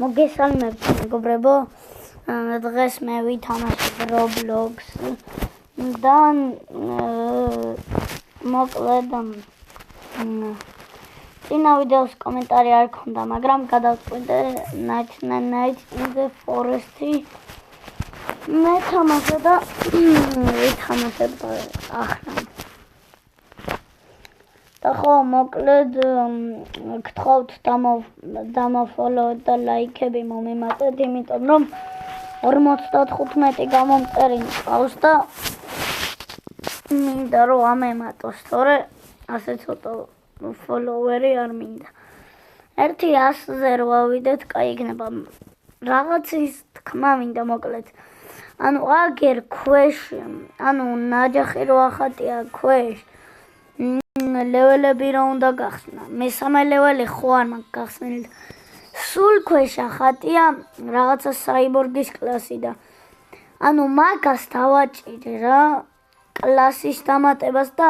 მოგესალმებით მეგობრებო. დღეს მე ვითამაშებ Roblox და მოკლედ წინა ვიდეოს კომენტარი არ ქონდა, მაგრამ გადავწყვიტე Night in the Forest მე თამაშე და ვითამაშებ ახლა. და ხო მოკლედ გთხოვთ დამოფოლოვეთ და ლაიქები მომიმატეთ, იმიტომ რომ 55 გამომწერი მყავს და მინდა რომ ამემატოს, თორე ასე ცოტა ფოლოვერი არ მინდა. 100-ზე რო ავიდეთ, კაი იქნება. რაღაცის თქმა მინდა მოკლედ. ანუ აგერ ქვეშ, ანუ ნაჯახი რო ახატია ქვეშ, ლეველები რა უნდა გახსნა. მესამე ლეველი ხო არ მაქვს გახსნილი. სულ ქვეშ ახატია რაღაცა საიბორგის კლასი და ანუ მაგას დავაჭირე რა კლასის დამატებას და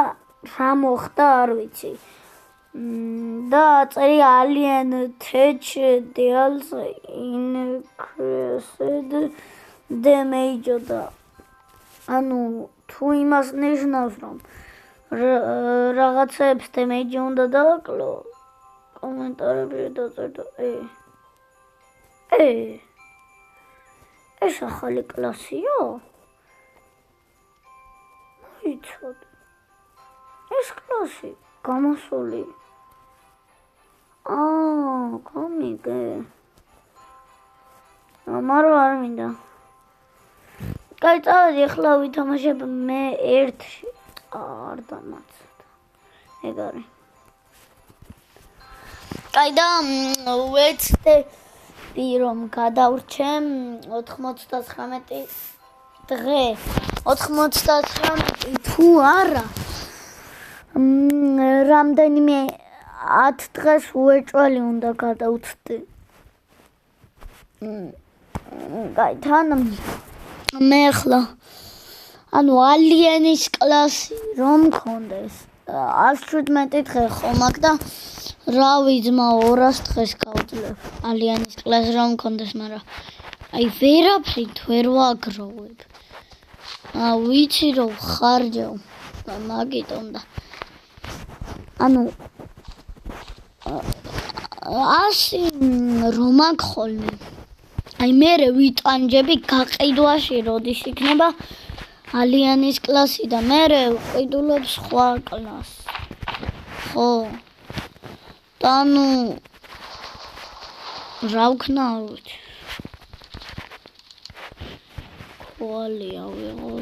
რა მოხდა არ ვიცი. და წერია Alien Tech Deals Increased Damage და ანუ თუ იმას ნიშნავს რომ რაღაცებს damage უნდა დააკლო, კომენტარებში დაწერდა. ეს ახალი კლასია? მოიცოდ. ეს კლასი გამოსული. კომიკე. მაგრამ არ მინდა. კაი, წავედი, ახლა ვითამაშებ მე ერთში. არ დამაცდა. ეგ არის. კაი და ვეცდები რომ გადავრჩემ 99 დღე. 99 თუ არა. რამდენიმე 10 დღეს უეჭველი უნდა გადავწდე. კაი, თან მე ახლა ანუ ალიანის კლასი რომ მქონდეს 117 დღე ხომ აქ და რავი ძმა 200 დღეს გავძლევ ალიანის კლასი რომ მქონდეს, მაგრამ აი ვერაფრით ვერ ვაგროვებ. ვიცი რომ ხარჯავ მაგიტომ და ანუ 100 რომ აქ ხოლმე აი მე ვიტანჯები გაყიდვაში როდის იქნება ალიანის კლასი და მე ვყიდულობ სხვა კლასს. ხო. და ნუ რა ვქნა არ ვიცი. კვალია ვიღო.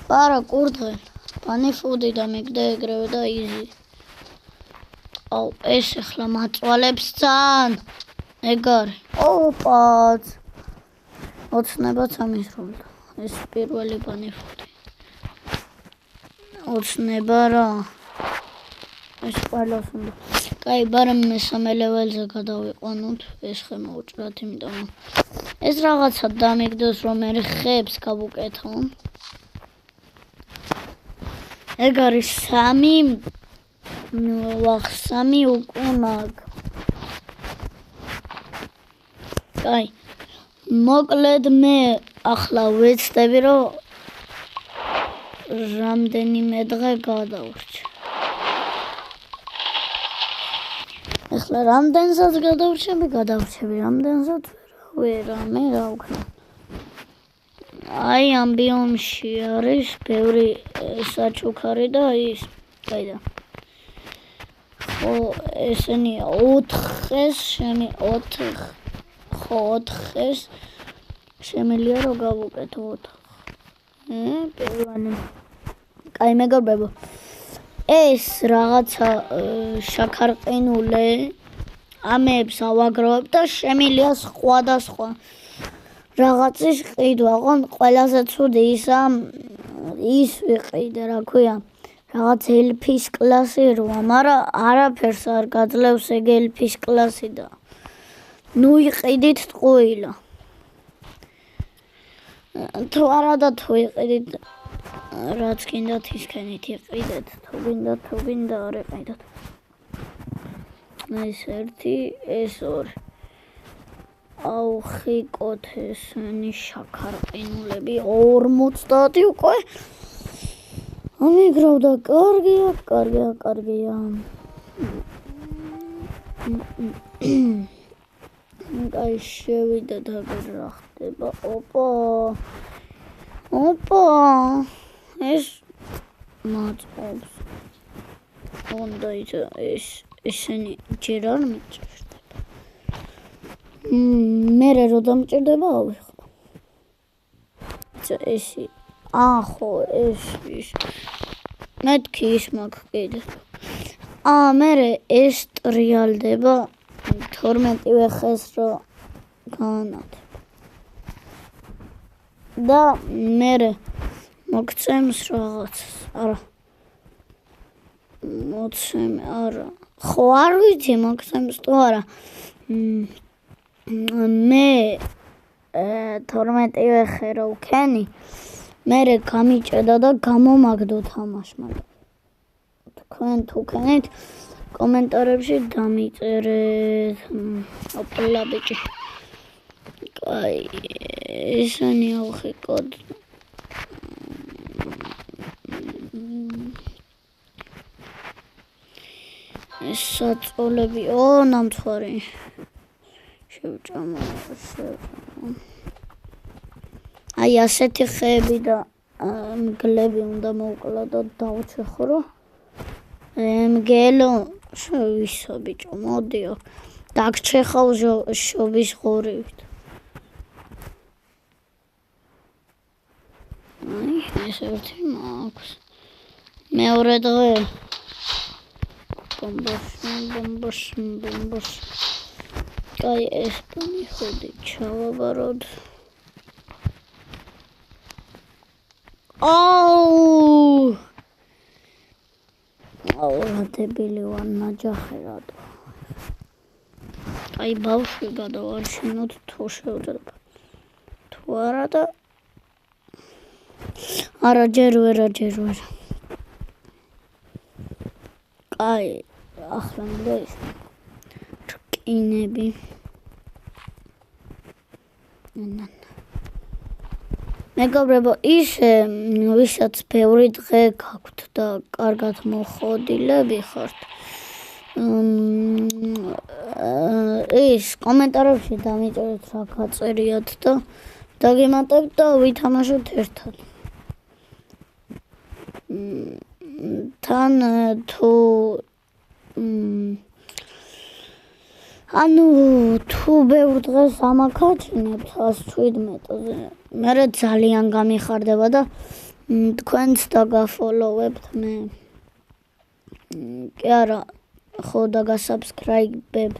პარა კურდღე. პანიფუდი და მიგდე ეგრევე და იზი. აუ ეს ახლა მაწვალებს ძალიან. ეგ არის. ოპაც. ოცნებაც ამისრულდა. ეს პირველი პანიფუდი. ოცნება რა. ეს ყველას უნდა. კაი, მაგრამ მესამე ლეველზე გადავიყვანოთ. ეს ხე მოუჭრათ, იმიტომ რომ ეს რაღაცა დამიგდოს რომ მე ხეებს გავუკეთო. ეგ არის 3 3 უკვე მაგ. კაი. მოკლედ მე ახლა ვეცდები რომ რამდენიმე დღე გადავრჩე. ახლა რამდენსაც გადავრჩები, რამდენსაც ვერა, მე რა ვქნა. აი ამბიომში არის ბევრი საჩუქარი და ის, კაი და ხო ესენი 4-ს შემი 4-ს შემიძლია რომ გავუკეთო 4. პირველი. კაი მეგობრებო. ეს რაღაცა შაქარყინულე ამებს ავაგროვებ და შემიძლია სხვადასხვა რაღაცის ყიდვა. ოღონდ ყველაზე ცუდი ისა ის ვიყიდე, რა ქვია, რაღაც ელფის კლასი როა, მაგრამ არაფერს არ გაძლევს ეგ ელფის კლასი და ნუ იყიდით ტყუილა. თუ არა და თუ იყიდით რაც გინდათ ისქენით იყიდეთ, თუ გინდა არ იყიდეთ. ეს 1, ეს 2. ავხიკოთ ესენი შაქარყინულები 50 უკვე ამიგრავდა კარგია აი შევიდა და რა ხდება ოპა ეს მაწყობს უნდა ესენი ჯერ არ მიჭირდება მერე რო დამჭირდება ავიღო ესი ხო ეს მეთქი ის მაქვს კიდე მერე ეს ტრიალდება 12-ვე ხეს რო განათებ და მერე მოგცემს რაღაცას არა მოცემ არა ხო არ ვიცი მოგცემს თუ არა მე 12-ვე ხე რო ვქენი მერე გამიჭედა და გამომაგდო თამაშმა თქვენ თუ ქენით კომენტარებში დამიწერეთ ოპლა ბიჭი კაი ესენი ავხიკოთ ეს საწოლები ნამცხვარი შევჭამო აი ასეთი ხეები და მგლები უნდა მოვკლა და დავჩეხრო მგელო შევისო ბიჭო მოდიო დაგჩეხავ შობის ღორივით აი ეს ერთი მაქვს მეორე დღე ბომბოს კაი ეს მიხოდი ჩავაბაროთ დებილი ვარ ნაჯახი რატო აი ბავშვი გადავარჩინოთ თუ შევძლებთ თუ არა და არა ჯერ ვერა კაი ახლა მგდა ის რკინები მეგობრებო ისე ვისაც ბევრი დღე გაქვთ და კარგად მოხოდილები ხართ ის კომენტარებში დამიწერეთ რა გაწერიათ და დაგემატებთ და ვითამაშოთ ერთად თან თუ თუ ბევრ დღეს ამაკაჩინებთ 117-ზე მერე ძალიან გამიხარდება და თქვენც დაგაფოლოვებთ მე კი არა ხო დაგასაბსკრაიბებთ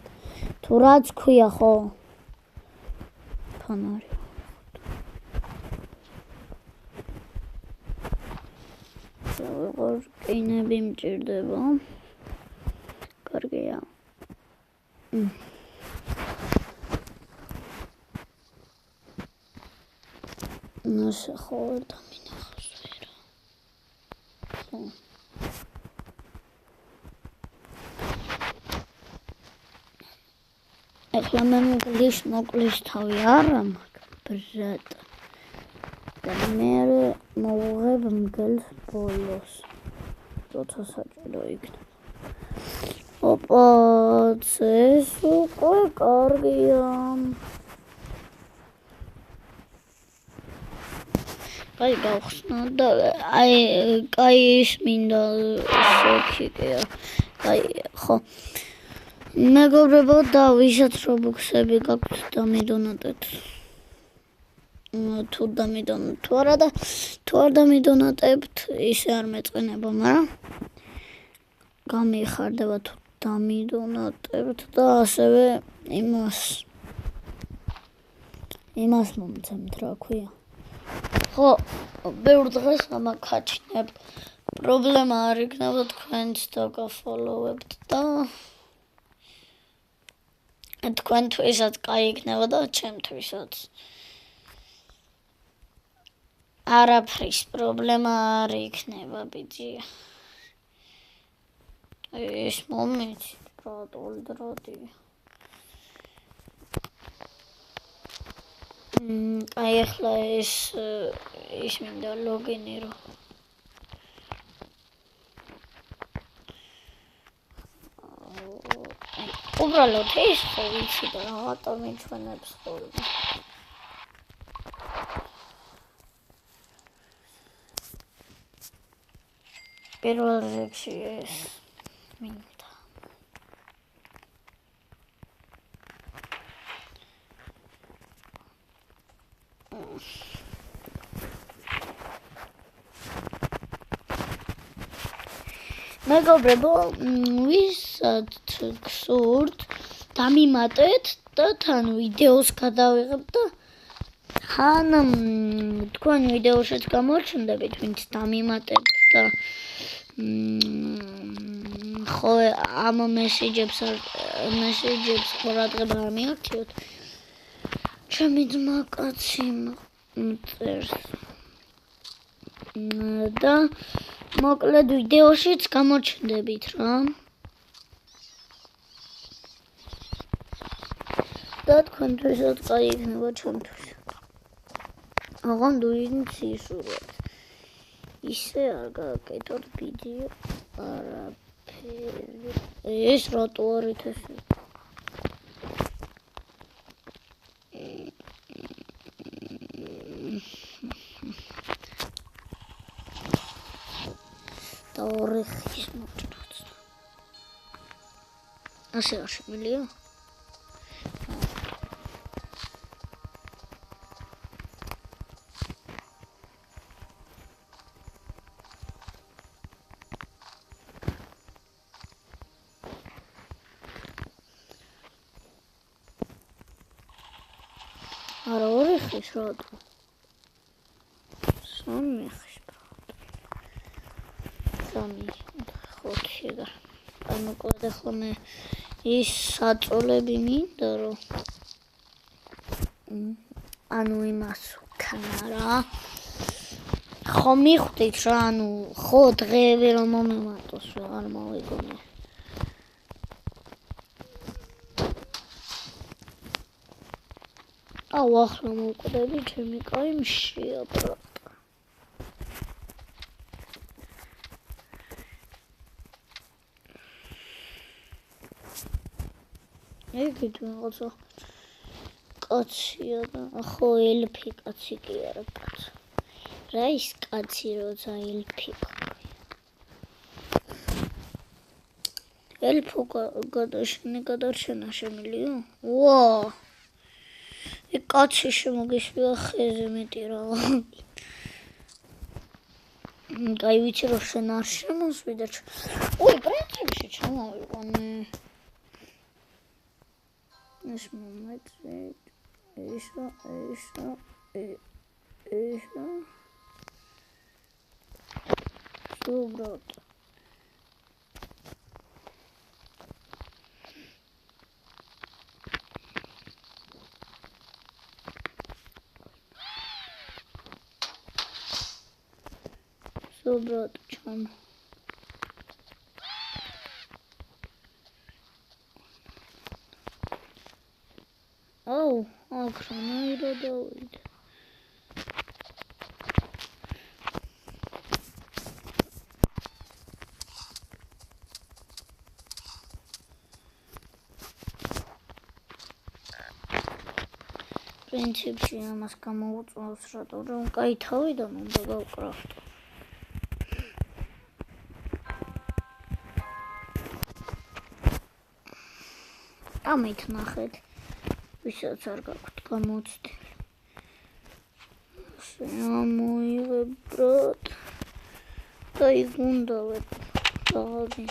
თუ რაც ქვია ხო ფანარი რკინები მჭირდება კარგია ნაშა ხო დამინახავს ვერა ხო ეხლა მე მოკლის თავი არა მაქვს ბრატ და მე მოვუღებ მგელს ბოლოს როცა საჭირო იქნება ოპა ეს უკვე კარგია აი გავხსნა და აი კაი ის მინდა სოქიკია აი ხო მეგობრებო და ვისაც რობუქსები გაქვთ დამიდონატეთ თუ დამიდონატეთ თუ არა და თუ არ დამიდონატებთ ისე არ მეწყენება მაგრამ გამიხარდება თუ დამიდონატებთ და ასევე იმას მომცემთ რა ქვია ხო ბევრ დღეს ამაკაჩინებ პრობლემა არ იქნება თქვენც დაგაფოლოვებთ და თქვენთვისაც კაი იქნება და ჩემთვისაც არაფრის პრობლემა არ იქნება ბიჭია ეს მომენტი რატო დროდი აი ახლა ის მინდა ლოგინი რო უბრალოდ ის ხო ვიცი და რაღაცა მიჩვენებს ხოლმე პირველ რიგში ეს მინდა მეგობრებო, ვისაც გსურთ, დამიმატეთ და თან ვიდეოს გადავიღებ და თან თქვენ ვიდეოშიც გამორჩნდებით, ვინც დამიმატებთ და ხო ამ მესეჯებს ყურადღება არ მიაქციოთ. ჩემი ძმა კაცი მწერს და მოკლედ ვიდეოშიც გამორჩნდებით რა. და თქვენთვისაც კაი იქნება ჩემთვის. აღარ ვინც ისურვებთ. ისე არ გააკეთოთ ვიდეო არაფერი. ეს რატო არით ესე? და ორიხის მოჭრած. ასე არ შემიძლია? არა ორიხის რატო? სამიხის ხოთი და მოკლედ ახლა მე ის საწოლები მინდა რომ ანუ იმას ვქნა რა ხო მიხვდით რა ანუ ხო დღეები რომ მომემატოს არ მოვიგონე აუ ახლა მოვკვდები ჩემი კაი მშია ბრატ ეგეთ რაღაცა კაცია და ხო ელფი კაცი კი არა კაც რა ის კაცი როცა ელფი ელფო გადარჩენა შემიძლია ვა ეგ კაცი შემოგეშვა ხეზე მეტი რა კაი ვიცი რომ შენ არ შემოსვი და ой პრინციპში ჩამოვიყვანე ეს მომეწე ესა სუბრატ სუბრატ ჩამ აუ აკრანაირა დავიდე პრინციპში ამას გამოუწვევს რატო რომ კაი თავიდან უნდა გავკრახტო ამით ნახეთ ვისაც არ გაქვთ გამოცდილი ამოიღებ ბრატ და იგუნდავებ დაღაგინ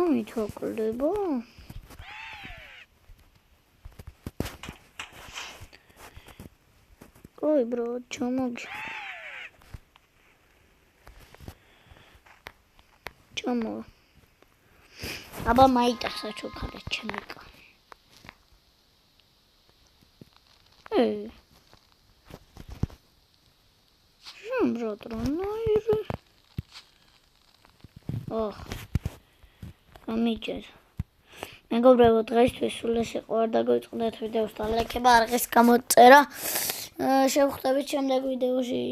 ამით ვაკლდება კაი ბრატ ჩამოგი ჩამოვა აბა მაიტახა ჩოქალე ჩემი კანი შენ ბრატ რანაირე ამიჯერ მეგობრებო, დღეისთვის სულ ეს იყო, არ დაგვიწყდეთ ვიდეოს და ლაიქება, არღის გამოწერა. შევხვდებით შემდეგ ვიდეოში.